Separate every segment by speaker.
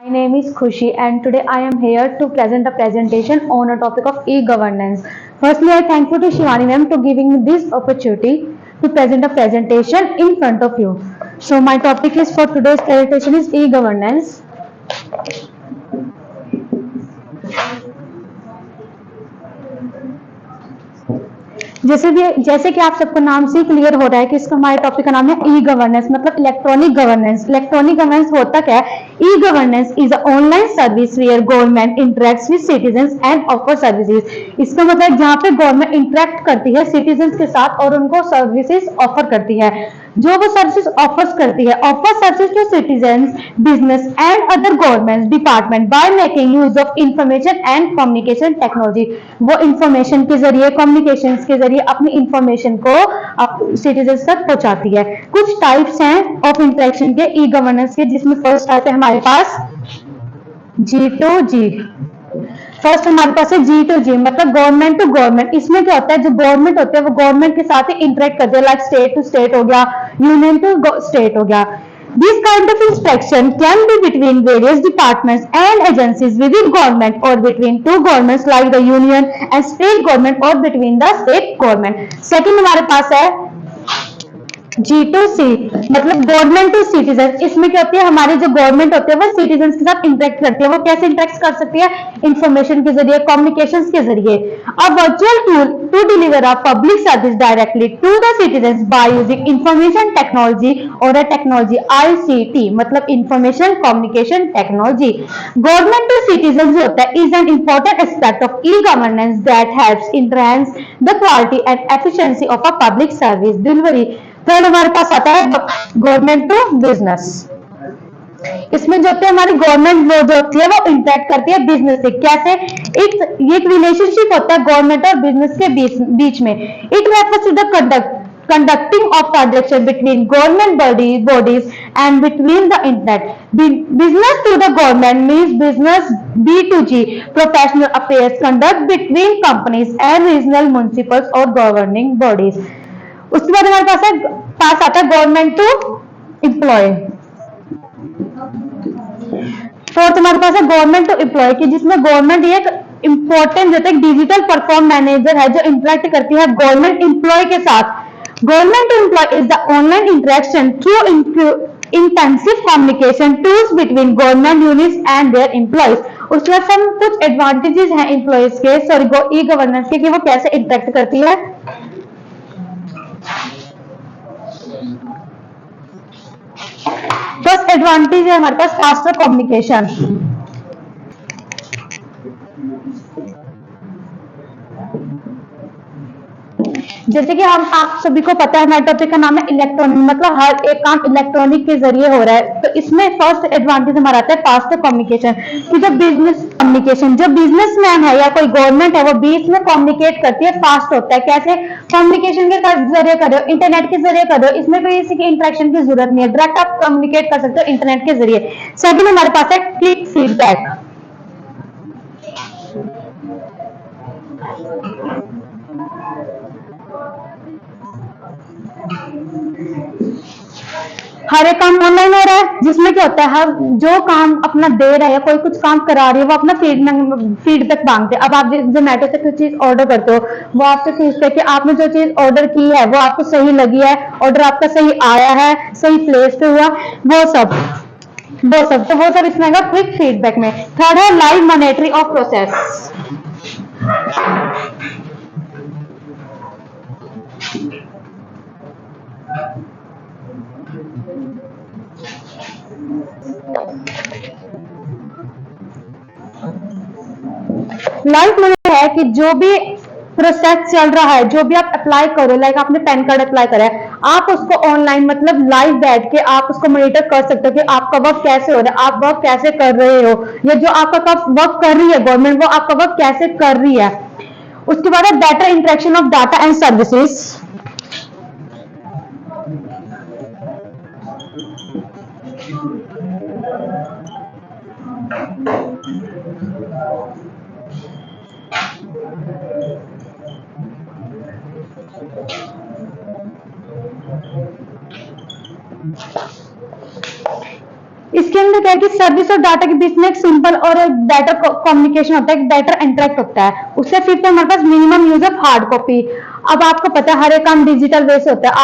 Speaker 1: My name is Khushi and today I am here to present a presentation on a topic of e-governance. Firstly, I thank you to Shivani ma'am to giving me this opportunity to present a presentation in front of you. So my topic is for today's presentation is e-governance. जैसे कि आप सबको नाम से clear हो रहा है कि इसका हमारे टॉपिक का नाम है ई गवर्नेंस मतलब इलेक्ट्रॉनिक गवर्नेंस। इलेक्ट्रॉनिक गवर्नेंस होता क्या है? E governance is a online service where government interacts with citizens and offer services. इसका मतलब जहाँ पे गवर्नमेंट इंटरेक्ट करती है सिटीजंस के साथ और उनको सर्विसेज ऑफर करती है। जो वो सर्विसेज ऑफर्स करती है, offer services to citizens, business and other government department by making use of information and communication technology. वो इंफॉर्मेशन के जरिए, कम्युनिकेशन के जरिए अपनी इंफॉर्मेशन को सिटीजंस तक पहुंचाती है। कुछ टाइप्स हैं ऑफ इंटरेक्शन के ई गवर्नेंस के, जिसमें फर्स्ट टाइप है हमारे पास G2G। फर्स्ट हमारे पास है G2G मतलब गवर्नमेंट टू गवर्नमेंट। इसमें क्या होता है, जो गवर्नमेंट होते हैं वो गवर्नमेंट के साथ ही इंटरेक्ट करते हैं, लाइक स्टेट टू स्टेट हो गया, यूनियन टू स्टेट हो गया। This kind of interaction can be between various departments and agencies within government or between two governments like the union and state government or between the state government। Second हमारे पास है G2C मतलब government to citizen. इसमें क्या होती है, हमारी जो गवर्नमेंट होती है वो सिटीजन के साथ इंटरेक्ट करती है। वो कैसे इंटरेक्ट कर सकती है? इंफॉर्मेशन के जरिए, कम्युनिकेशन के जरिए। A virtual tool to deliver a public service directly to the citizen by using information technology और अ टेक्नोलॉजी ICT मतलब information communication technology. Government to citizen जो होता है is an important aspect of e governance that helps enhance the quality and efficiency of a public service delivery. Third हमारे पास आता है government to business. इसमें जो होती है हमारी गवर्नमेंट जो होती है वो इंटरेक्ट करती है बिजनेस से। कैसे? एक रिलेशनशिप होता है गवर्नमेंट और बिजनेस के बीच में। It refers to the conducting of transaction between government bodies and between the internet। Business to the government means business B2G professional affairs conduct between companies and regional municipals or governing bodies। उसके बाद हमारे पास आता है government to employ. Fourth हमारे पास है government to employ की, जिसमें गवर्नमेंट एक इंपॉर्टेंट जो है डिजिटल परफॉर्म मैनेजर है जो इंटरेक्ट करती है गवर्नमेंट एम्प्लॉय के साथ। Government to employ is the online interaction through intensive communication tools between government units and their employees. उसके बाद हम कुछ एडवांटेजेस हैं एम्प्लॉयज के ई गवर्नेंस के कि वो कैसे इंटरेक्ट करती है। फर्स्ट एडवांटेज है हमारे पास फास्टर कम्युनिकेशन। जैसे कि हम आप सभी को पता है हमारे टॉपिक का नाम है इलेक्ट्रॉनिक मतलब हर एक काम इलेक्ट्रॉनिक के जरिए हो रहा है। तो इसमें फर्स्ट एडवांटेज हमारा आता है फास्टर कम्युनिकेशन कि जब बिजनेस कम्युनिकेशन, जो बिजनेसमैन है या कोई गवर्नमेंट है वो बीच में कम्युनिकेट करती है, फास्ट होता है। कैसे? कम्युनिकेशन के जरिए कर रहे हो, इंटरनेट के जरिए कर रहे हो, इसमें कोई किसी की इंटरेक्शन की जरूरत नहीं है, डायरेक्ट आप कम्युनिकेट कर सकते हो इंटरनेट के जरिए। सेकंड हमारे पास है क्विक फीडबैक। हर एक काम ऑनलाइन हो रहा है, जिसमें क्या होता है हर जो काम अपना दे रहा है या कोई कुछ काम करा रही है वो अपना फीडबैक मांगते हैं। अब आप जोमेटो से कुछ चीज ऑर्डर करते हो, वो आपसे पूछते हैं कि आपने जो चीज ऑर्डर की है वो आपको सही लगी है, ऑर्डर आपका सही आया है, सही प्लेस पे हुआ, तो वो सब इसमें आएगा क्विक फीडबैक में। थर्ड है live monitoring of process. Life में है कि जो भी प्रोसेस चल रहा है, जो भी आप अप्लाई करो, लाइक आपने पैन कार्ड अप्लाई करा है, आप उसको ऑनलाइन मतलब लाइव बैठ के आप उसको मॉनिटर कर सकते हो कि आपका वर्क कैसे हो रहा है, आप वर्क कैसे कर रहे हो, या जो आपका वर्क कर रही है गवर्नमेंट वो आपका वर्क कैसे कर रही है। उसके बाद है better interaction of data and services. इसके अंदर क्या है कि सर्विस और डाटा के बीच में एक सिंपल और एक डाटा कम्युनिकेशन होता है, एक डाटा इंटरेक्ट होता है। उससे फिर तो हमारे पास minimum use of hard copy. अब आपको पता है हर एक काम डिजिटल वे से होता है।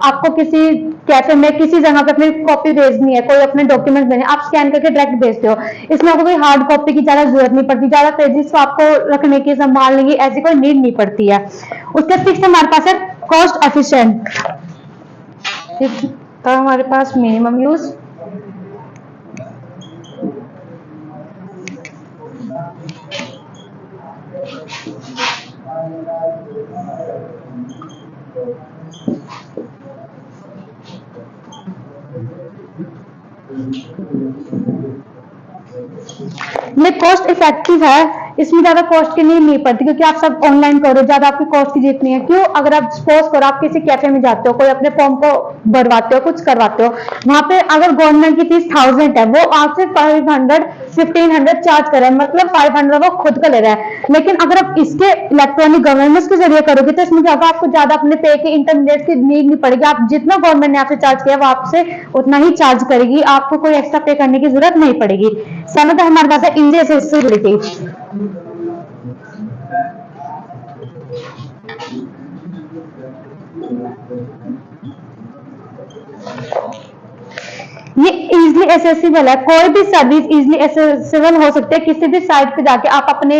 Speaker 1: आपको किसी कैफे में किसी जगह पे अपनी कॉपी भेजनी है, कोई अपने डॉक्यूमेंट भेजने, आप स्कैन करके डायरेक्ट भेजते हो। इसमें आपको कोई हार्ड कॉपी की ज्यादा जरूरत नहीं पड़ती, ज्यादा पेजेस को आपको रखने की, संभालने की ऐसी कोई नीड नहीं पड़ती है। उसका सिक्स हमारे पास है कॉस्ट एफिशिएंट। तो हमारे पास मिनिमम यूज, ये कॉस्ट इफेक्टिव है। इसमें ज्यादा कॉस्ट की नीड नहीं पड़ती क्योंकि आप सब ऑनलाइन करो, ज्यादा आपकी कॉस्ट की जितनी है। क्यों? अगर आप सपोज करो आप किसी कैफे में जाते हो, कोई अपने फॉर्म को भरवाते हो, कुछ करवाते हो, वहां पे अगर गवर्नमेंट की फीस 1000 है, वो आपसे 1500 चार्ज कर रहा है, मतलब 500 वो खुद का ले रहा है। लेकिन अगर आप इसके इलेक्ट्रॉनिक गवर्नेंस के जरिए करोगे तो इसमें ज्यादा आपको ज्यादा अपने पे की इंटरनेट की नीड नहीं पड़ेगी। आप जितना गवर्नमेंट ने आपसे चार्ज किया वो आपसे उतना ही चार्ज करेगी, आपको कोई एक्स्ट्रा पे करने की जरूरत नहीं पड़ेगी। सनद हमारे पास है इंडिया एक्सेसिबिलिटी। ये इजीली एसेसिबल है, कोई भी सर्विस इजीली एसेसिबल हो सकती है। किसी भी साइट पे जाके आप अपने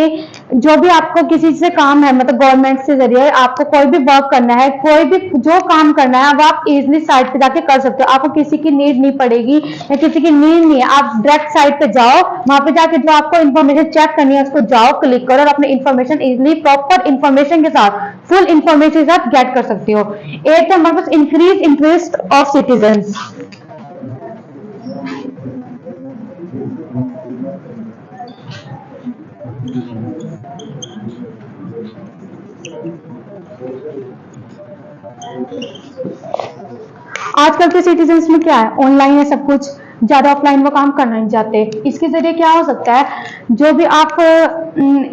Speaker 1: जो भी आपको किसी से काम है, मतलब गवर्नमेंट से जरिए आपको कोई भी वर्क करना है, कोई भी जो काम करना है, वो आप इजीली साइट पे जाके कर सकते हो। आपको किसी की नीड नहीं पड़ेगी या किसी की नीड नहीं है। आप डायरेक्ट साइट पे जाओ, वहां पे जाके जो आपको इन्फॉर्मेशन चेक करनी है उसको जाओ, क्लिक करो और अपनी इन्फॉर्मेशन इजिली प्रॉपर इन्फॉर्मेशन के साथ, फुल इन्फॉर्मेशन के साथ गेट कर सकती हो। एक हमारे पास इंक्रीज इंटरेस्ट ऑफ सिटीजन्स। आजकल के सिटीजन्स में क्या है, ऑनलाइन है सब कुछ, ज्यादा ऑफलाइन वो काम करना नहीं चाहते। इसके जरिए क्या हो सकता है, जो भी आप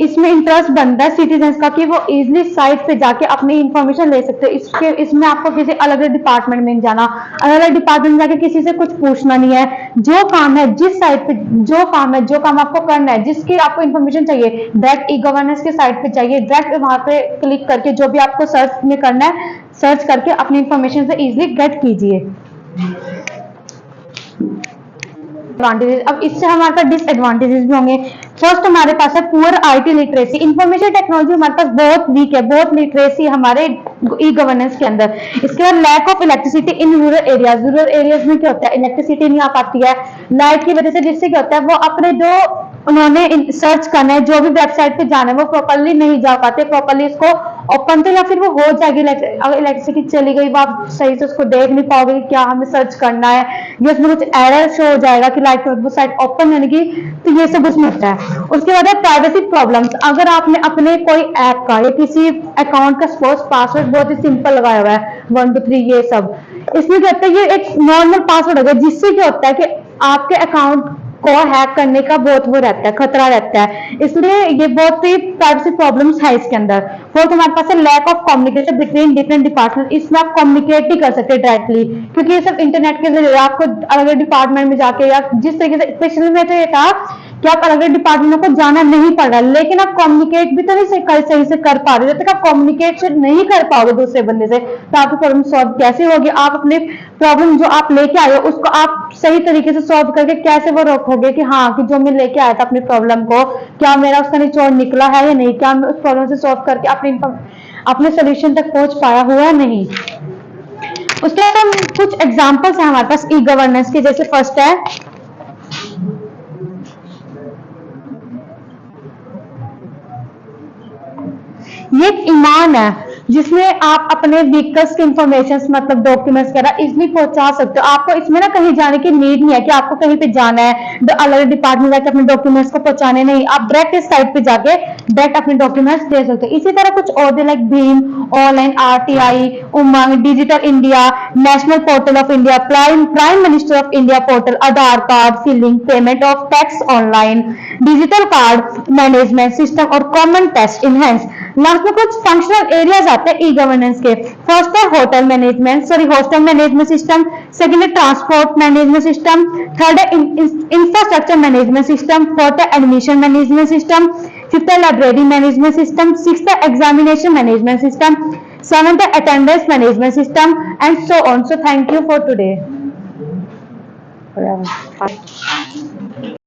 Speaker 1: इसमें इंटरेस्ट बनता है सिटीजन्स का कि वो इजिली साइट पे जाके अपनी इंफॉर्मेशन ले सकते हैं। इसमें आपको किसी अलग अलग डिपार्टमेंट में नहीं जाना, अलग अलग डिपार्टमेंट में जाके किसी से कुछ पूछना नहीं है। जो काम है जिस साइट पे, जो काम आपको करना है, जिसकी आपको इन्फॉर्मेशन चाहिए, डायरेक्ट ई गवर्नेंस के साइट पे चाहिए, डायरेक्ट वहां पे क्लिक करके जो भी आपको सर्च में करना है, सर्च करके अपनी इंफॉर्मेशन से इजिली गेट कीजिए। एडवांटेजेस, अब इससे हमारे पास डिसएडवांटेजेस भी होंगे। फर्स्ट हमारे पास है poor IT literacy. Information technology हमारे पास बहुत वीक है, बहुत लिटरेसी हमारे ई गवर्नेंस के अंदर। इसके बाद lack of electricity in rural areas. Rural areas में क्या होता है, इलेक्ट्रिसिटी नहीं आ पाती है लाइट की वजह से, जिससे क्या होता है वो अपने जो उन्होंने सर्च करना है, जो भी वेबसाइट पे जाना है, वो प्रॉपरली नहीं जा पाते, प्रॉपरली इसको ओपन तो, या फिर वो हो जाएगी, अगर इलेक्ट्रिसिटी चली गई वो आप सही से उसको देख नहीं पाओगे कि क्या हमें सर्च करना है, या उसमें कुछ एरर शो हो जाएगा कि लाइट वो साइट ओपन नहीं की। तो ये सब उसमें होता है। उसके बाद है प्राइवेसी प्रॉब्लम्स। अगर आपने अपने कोई ऐप का या किसी अकाउंट का सपोज पासवर्ड बहुत ही सिंपल लगाया हुआ है 1 2 3 ये सब, इसमें क्या होता है, ये एक नॉर्मल पासवर्ड होगा, जिससे क्या होता है कि आपके अकाउंट को हैक करने का बहुत वो रहता है, खतरा रहता है। इसलिए ये बहुत ही प्राइवेसी प्रॉब्लम्स है इसके अंदर। फोर्थ हमारे पास है lack of communication between different department. इसमें आप कम्युनिकेट नहीं कर सकते डायरेक्टली, क्योंकि ये सब इंटरनेट के जरिए आपको अलग अलग डिपार्टमेंट में जाके, या जिस तरीके से स्पेशली में तो ये था कि आप अलग अलग डिपार्टमेंट को जाना नहीं पड़ रहा, लेकिन आप कम्युनिकेट भी तो नहीं सही से कर पा रहे। जब तक आप कम्युनिकेशन नहीं कर पाओगे दूसरे बंदे से, तो आपकी प्रॉब्लम सॉल्व कैसे होगी? आप अपने प्रॉब्लम जो आप लेके आए हो उसको आप सही तरीके से सॉल्व करके कैसे वो रखोगे कि हाँ, कि जो मैं लेके आया था अपनी प्रॉब्लम को, क्या मेरा उसका निचोड़ निकला है या नहीं, क्या मैं उस प्रॉब्लम से सॉल्व करके अपने सोल्यूशन तक पहुंच पाया हुआ है नहीं। उसके बाद हम कुछ एग्जांपल्स हैं हमारे पास ई गवर्नेंस के। जैसे फर्स्ट है ये एक ईमान है, जिसमें आप अपने व्हीकल्स के इंफॉर्मेशन, मतलब डॉक्यूमेंट्स वगैरह इजिली पहुंचा सकते हो। आपको इसमें ना कहीं जाने की नीड नहीं है कि आपको कहीं पे जाना है अलग डिपार्टमेंट जाके अपने डॉक्यूमेंट्स को पहुंचाने, नहीं, आप डायरेक्ट इस साइट पे जाके डायरेक्ट अपने डॉक्यूमेंट्स दे सकते हो। इसी तरह कुछ और लाइक भीम, online, RTI, UMANG, digital India, national portal of India, prime minister of India portal, Aadhaar card filling, payment of tax online, digital card management system और कॉमन टेस्ट इनहेंस। लास्ट में कुछ फंक्शनल एरियाज आते हैं ई गवर्नेंस के। First है hotel management system, second है transport management system, third है infrastructure management system, fourth है एडमिशन मैनेजमेंट सिस्टम, फिफ्थ है लाइब्रेरी मैनेजमेंट सिस्टम, सिक्स्थ है एग्जामिनेशन मैनेजमेंट सिस्टम, सेवंथ है attendance management system and so on. So thank you for today.